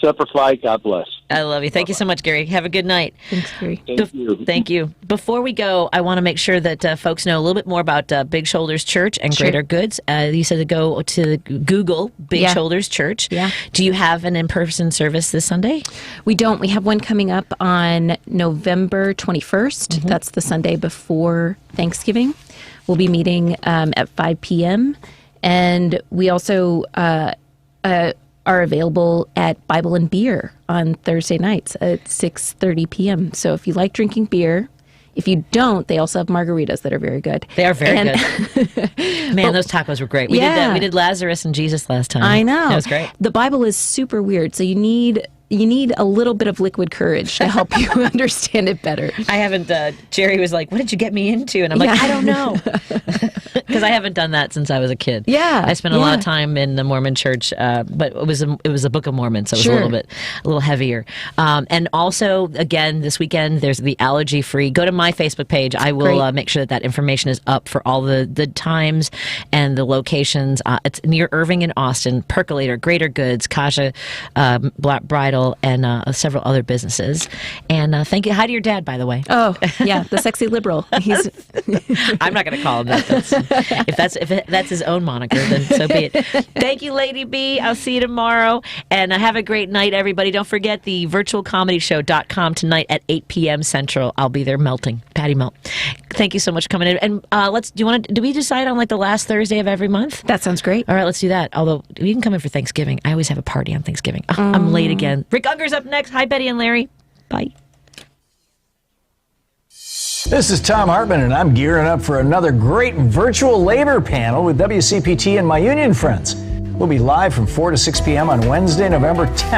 Semper Fi, God bless. I love you. Thank you so much, Gary. Have a good night. Thanks, Gary. Thank you. Thank you. Before we go, I want to make sure that folks know a little bit more about Big Shoulders Church and Greater Goods. You said to go to Google Big Shoulders Church. Yeah. Do you have an in-person service this Sunday? We don't. We have one coming up on November 21st. That's the Sunday before Thanksgiving. We'll be meeting at 5 p.m. And we also are available at Bible and Beer on Thursday nights at 6:30 p.m. So if you like drinking beer, if you don't, they also have margaritas that are very good. They are very good. Man, those tacos were great. We did that. We did Lazarus and Jesus last time. I know. That was great. The Bible is super weird, so you need a little bit of liquid courage to help you understand it better. I haven't, Jerry was like, what did you get me into? And I'm like, I don't know. Because I haven't done that since I was a kid. Yeah. I spent a lot of time in the Mormon church, but it was a Book of Mormon, so it was a little heavier. And also, again, this weekend, there's the allergy-free. Go to my Facebook page. I will make sure that information is up for all the times and the locations. It's near Irving and Austin, Percolator, Greater Goods, Kasha Black Bridal, and several other businesses. And thank you. Hi to your dad, by the way. Oh, yeah, the sexy liberal. He's. I'm not going to call him that. If that's his own moniker, then so be it. Thank you, Lady B. I'll see you tomorrow. And have a great night, everybody. Don't forget the virtualcomedyshow.com tonight at 8 p.m. Central. I'll be there melting. Patty Melt. Thank you so much for coming in. And do we decide on like the last Thursday of every month? That sounds great. All right, let's do that. Although you can come in for Thanksgiving. I always have a party on Thanksgiving. I'm late again. Rick Unger's up next. Hi, Betty and Larry. Bye. This is Tom Hartman, and I'm gearing up for another great virtual labor panel with WCPT and my union friends. We'll be live from 4 to 6 p.m. on Wednesday, November 10th.